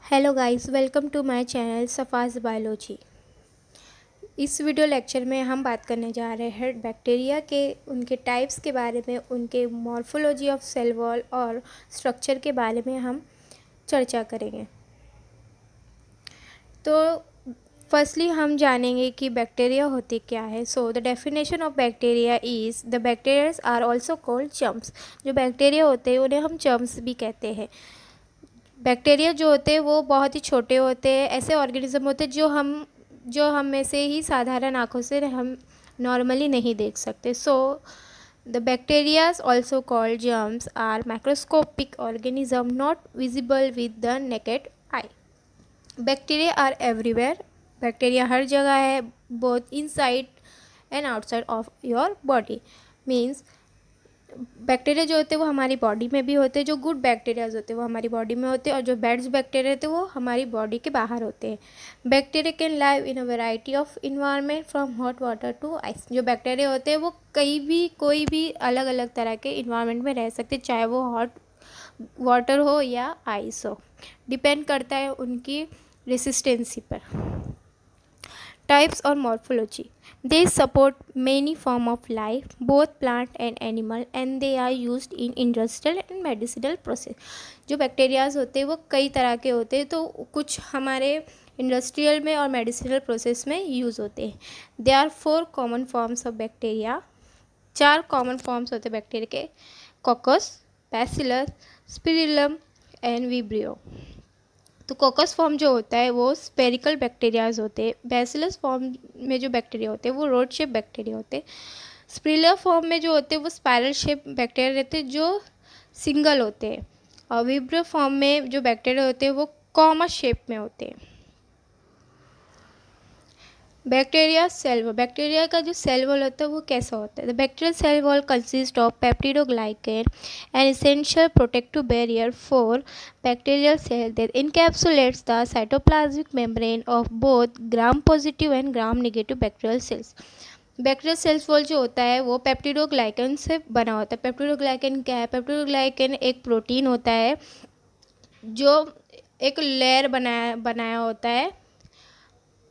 Hello guys, welcome to my channel सफ़ाज़ biology. इस video lecture में हम बात करने जा रहे हैं बैक्टीरिया के उनके टाइप्स के बारे में, उनके मॉर्फोलॉजी ऑफ सेल वॉल और स्ट्रक्चर के बारे में हम चर्चा करेंगे। तो फर्स्टली हम जानेंगे कि बैक्टीरिया होते क्या है। So the definition of bacteria is the bacterias are also called germs. जो बैक्टीरिया होते हैं उन्हें हम जर्म्स भी कहते हैं। बैक्टीरिया जो होते हैं वो बहुत ही छोटे होते हैं, ऐसे ऑर्गेनिज्म होते हैं जो हम में से ही साधारण आँखों से हम नॉर्मली नहीं देख सकते। So the bacterias also called germs are microscopic organism not visible with the naked eye. Bacteria are everywhere. Bacteria हर जगह है, both inside and outside of your body. Means bacteria जो होते हैं वो हमारी बॉडी में भी होते हैं। जो गुड बैक्टीरियाज होते हैं वो हमारी बॉडी में होते हैं, और जो बैड बैक्टीरिया होते हैं वो हमारी बॉडी के बाहर होते हैं। Bacteria can live in a variety of environment from hot water to ice. जो बैक्टीरिया होते हैं वो कोई भी अलग अलग तरह के इन्वायरमेंट में रह सकते हैं, चाहे वो हॉट वाटर हो या आइस हो। डिपेंड करता है उनकी रेसिस्टेंसी पर। Types or morphology. They support many forms of life, both plant and animal, and they are used in industrial and medicinal process. जो बैक्टीरियाज होते हैं वो कई तरह के होते हैं, तो कुछ हमारे इंडस्ट्रियल में और मेडिसिनल प्रोसेस में यूज़ होते हैं। They are 4 common forms of bacteria. 4 common forms होते हैं बैक्टीरिया के: coccus, bacillus, spirillum and vibrio. तो कोकस फॉर्म जो होता है वो स्पेरिकल बैक्टीरियाज होते हैं। बैसिलस फॉर्म में जो बैक्टीरिया होते हैं वो रोड शेप बैक्टीरिया होते हैं। स्पिरिला फॉर्म में जो होते हैं वो स्पाइरल शेप बैक्टीरिया रहते हैं जो सिंगल होते हैं। और विब्रियो फॉर्म में जो बैक्टीरिया होते हैं वो कॉमा शेप में होते हैं। Bacteria cell wall. बैक्टीरिया का जो सेल वॉल होता है वो कैसा होता है? The bacterial cell wall consist of peptidoglycan, an essential protective barrier for bacterial cell that encapsulates the cytoplasmic membrane of both gram positive and gram negative bacterial cells. Bacterial cells wall जो होता है वो peptidoglycan से बना होता है। Peptidoglycan क्या है? पेप्टिडोग्लाइकेन एक प्रोटीन होता है जो एक लेयर बनाया होता है,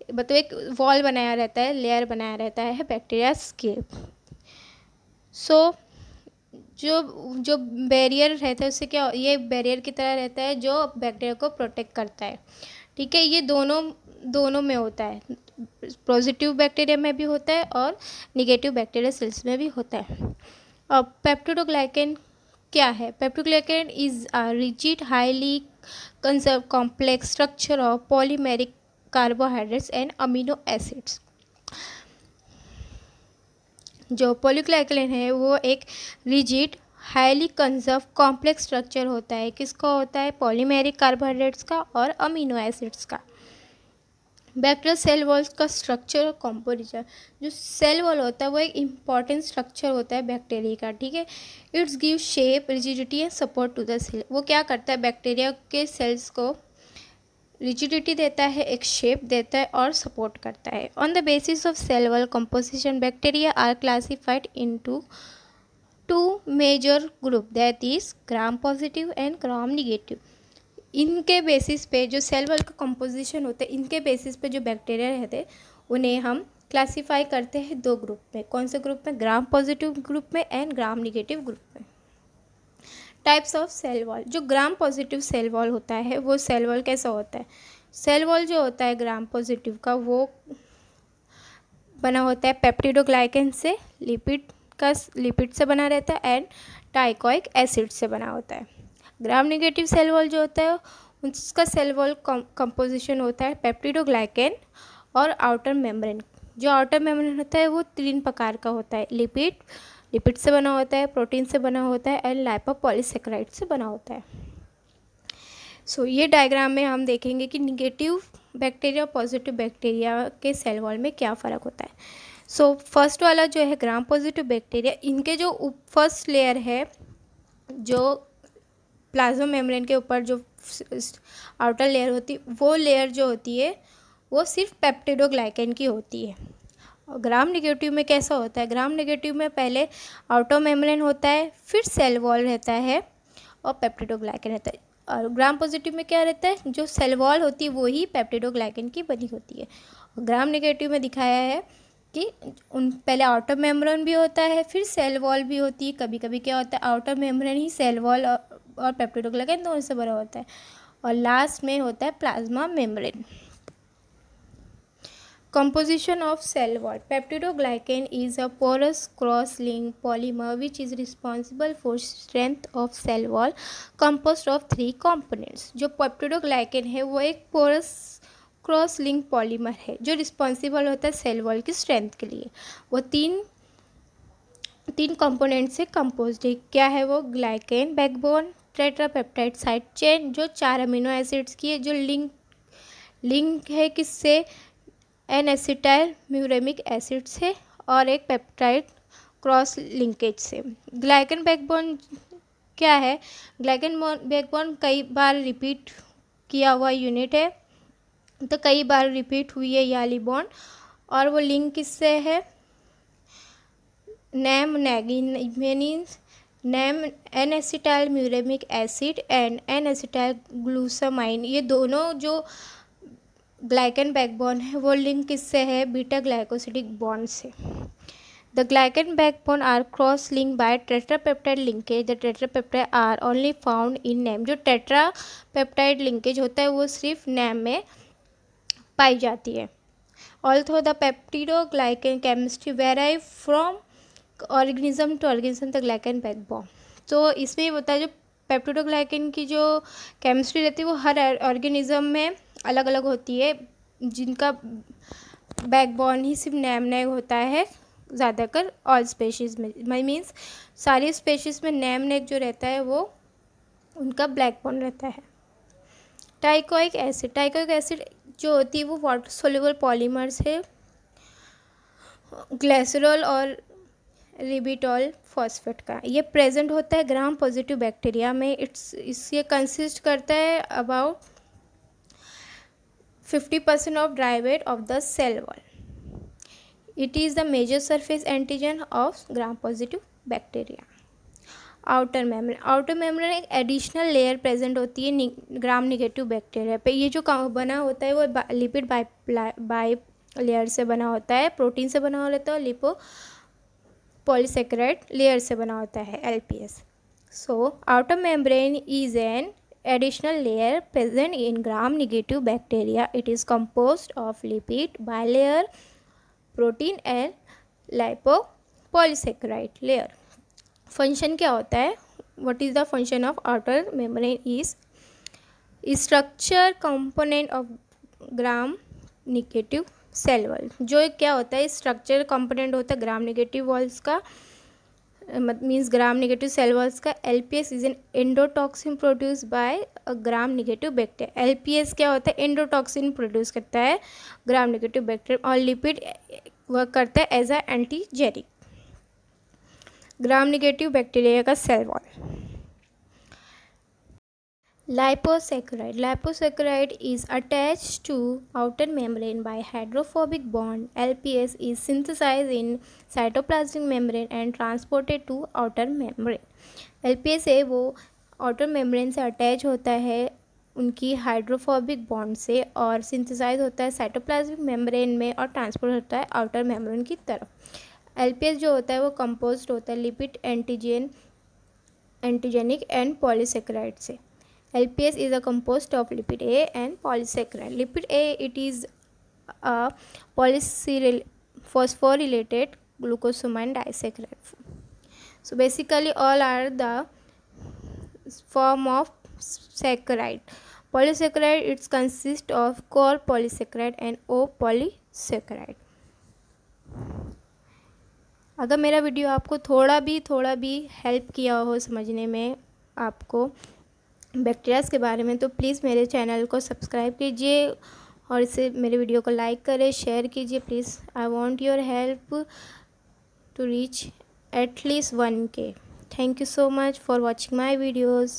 मतलब एक वॉल बनाया रहता है, लेयर बनाया रहता है बैक्टीरियाज के। सो जो जो बैरियर रहता है उससे क्या, ये बैरियर की तरह रहता है जो बैक्टीरिया को प्रोटेक्ट करता है। ठीक है, ये दोनों में होता है। पॉजिटिव बैक्टीरिया में भी होता है और निगेटिव बैक्टीरिया सेल्स में भी होता है। अब पेप्टिडोग्लाइकेन क्या है? Peptidoglycan is a rigid highly conserve complex structure of polymeric carbohydrates and amino acids. जो पॉलीग्लाइकेन है वो एक rigid highly conserve complex structure होता है। किसका होता है? पॉलीमेरिक कार्बोहाइड्रेट्स का और अमीनो एसिड्स का। बैक्टीरियल सेल वॉल्स का स्ट्रक्चर और कॉम्पोजिशन। जो सेल वॉल होता है वो एक इम्पॉर्टेंट स्ट्रक्चर होता है बैक्टीरिया का। ठीक है, it's give shape, rigidity and support to the cell. वो क्या करता है? बैक्टीरिया के सेल्स को रिजिडिटी देता है, एक शेप देता है और सपोर्ट करता है। On the basis of cell wall composition bacteria are classified into 2 major group, that is gram positive and gram negative. इनके बेसिस पे जो सेल वॉल का कंपोजिशन होता है, इनके बेसिस पे जो बैक्टीरिया रहते हैं उन्हें हम क्लासीफाई करते हैं 2 ग्रुप में। कौन से ग्रुप में? ग्राम पॉजिटिव ग्रुप में एंड ग्राम निगेटिव ग्रुप में। Types of cell wall. जो ग्राम पॉजिटिव सेल वॉल होता है वो सेल वॉल कैसा होता है? सेल वॉल जो होता है ग्राम पॉजिटिव का वो बना होता है पेप्टिडोग्लाइकेन से, लिपिड से बना रहता है एंड टाइकोइक एसिड से बना होता है। ग्राम नेगेटिव सेल वॉल जो होता है उसका सेल वॉल कंपोजिशन होता है पेप्टिडोग्लाइकेन और आउटर मेम्ब्रेन। जो आउटर मेम्ब्रेन होता है वो 3 प्रकार का होता है। लिपिड से बना होता है, प्रोटीन से बना होता है एंड लाइपोपॉलीसेकेराइड से बना होता है। सो ये डायग्राम में हम देखेंगे कि निगेटिव बैक्टीरिया और पॉजिटिव बैक्टीरिया के सेल वॉल में क्या फ़र्क होता है। सो फर्स्ट वाला जो है ग्राम पॉजिटिव बैक्टीरिया, इनके जो फर्स्ट लेयर है जो प्लाज्मा मेम्ब्रेन के ऊपर जो आउटर लेयर होती है, वो लेयर जो होती है वो सिर्फ पेप्टिडोग्लाइकेन की होती है। और ग्राम नेगेटिव में कैसा होता है? ग्राम नेगेटिव में पहले आउटर मेम्ब्रेन होता है, फिर सेल वॉल रहता है और पेप्टिडोग्लाइकेन रहता है। और ग्राम पॉजिटिव में क्या रहता है, जो सेल वॉल होती है वो ही पेप्टिडोग्लाइकन की बनी होती है। और ग्राम नेगेटिव में दिखाया है कि उन पहले आउटर मेम्ब्रेन भी होता है, फिर सेल वॉल भी होती है। कभी कभी क्या होता है, आउटर मेम्ब्रेन ही सेल वॉल और पेप्टिडोग्लाइकन दोनों से बना होता है, और लास्ट में होता है plasma membrane. Composition of cell wall. Peptidoglycan is a porous cross-linked polymer which is responsible for strength of cell wall, composed of 3 components. जो पेप्टिडोग्लाइकन है वो एक पोरस क्रॉस लिंक पॉलीमर है जो रिस्पॉन्सिबल होता है सेल वॉल की strength के लिए। वो तीन कंपोनेंट से कंपोज्ड है। क्या है वो? Glycan backbone, tetrapeptide side chain जो 4 अमीनो एसिड्स की है, जो लिंक है किससे? एन एसिटाइल म्यूरेमिक एसिड से और एक पेप्टाइड क्रॉस लिंकेज से। ग्लाइकन बैकबोन क्या है? ग्लाइकन बैकबोन कई बार रिपीट किया हुआ यूनिट है, तो कई बार रिपीट हुई है याली बॉन्ड, और वो लिंक किससे है? नैम नेगिमेनिन्स, NAM N acetyl muramic acid and N acetyl glucosamine, ये दोनों जो ग्लाइकन बैकबोन है वो लिंक किससे है? बीटा ग्लाइकोसिडिक बॉन्ड से। The glycan backbone are cross link by tetrapeptide linkage. The tetrapeptide are only found in NAM. जो tetrapeptide linkage होता है वो सिर्फ नैम में पाई जाती है। Although the peptidoglycan chemistry vary from organism to organism the glycan backbone. तो इसमें होता है जो पेप्टिडोग्लाइकन की जो केमिस्ट्री रहती है वो हर ऑर्गेनिज्म में अलग अलग होती है, जिनका बैकबोन ही सिर्फ नैम होता है ज़्यादातर ऑल स्पेशीज़ में। मीन्स सारी स्पेशीज़ में नैम जो रहता है वो उनका बैकबोन रहता है। टाइकोइक एसिड जो होती है वो वाटर सोल्यूबल पॉलीमर्स है, ग्लिसरॉल और रिबिटॉल फॉस्फेट का। ये प्रेजेंट होता है ग्राम पॉजिटिव बैक्टीरिया में। इससे कंसिस्ट करता है about 50% of dry weight of the cell wall. It is the major surface antigen of gram positive bacteria. Outer membrane एक एडिशनल लेयर प्रेजेंट होती है ग्राम नेगेटिव बैक्टीरिया पे। ये जो बना होता है वो लिपिड बाई लेयर से बना होता है, प्रोटीन से बना होता है, और लिपो पॉलीसेकेराइड लेयर से बना होता है, LPS। So outer membrane is an additional layer present in gram negative bacteria. It is composed of lipid bilayer, protein and lipopolysaccharide layer. Function क्या होता है? What is the function of outer membrane is structure component of gram negative cell wall. जो क्या होता है? Structure component होता है gram negative walls का, means gram negative cell walls का। LPS is an endotoxin produce by gram negative bacteria. LPS क्या होता है? एंडोटॉक्सिन प्रोड्यूस करता है ग्राम नेगेटिव बैक्टीरिया, और लिपिड वर्क करता है as a antigenic. Gram negative bacteria का cell wall. Liposaccharide is attached to outer membrane by hydrophobic bond. LPS is synthesized in cytoplasmic membrane and transported to outer membrane. LPS है वो outer membrane से attach होता है उनकी hydrophobic bond से, और synthesise होता है साइटोप्लाज्मिक मेम्ब्रेन में और ट्रांसपोर्ट होता है आउटर मेम्ब्रेन की तरफ। LPS जो होता है वो कंपोज्ड होता है लिपिड एंटीजेनिक एंड पॉलीसेकेराइड से। LPS is a composed of lipid A and polysaccharide. Lipid A, it is a phosphorylated glucosamine disaccharide. So basically all are the form of saccharide. Polysaccharide, it consists of core polysaccharide and O polysaccharide. अगर मेरा video आपको थोड़ा भी help किया हो समझने में आपको बैक्टीरियाज के बारे में, तो प्लीज़ मेरे चैनल को सब्सक्राइब कीजिए और इसे मेरे वीडियो को लाइक करें, शेयर कीजिए please. I want your help to reach at least 1K. Thank you so much for watching my videos.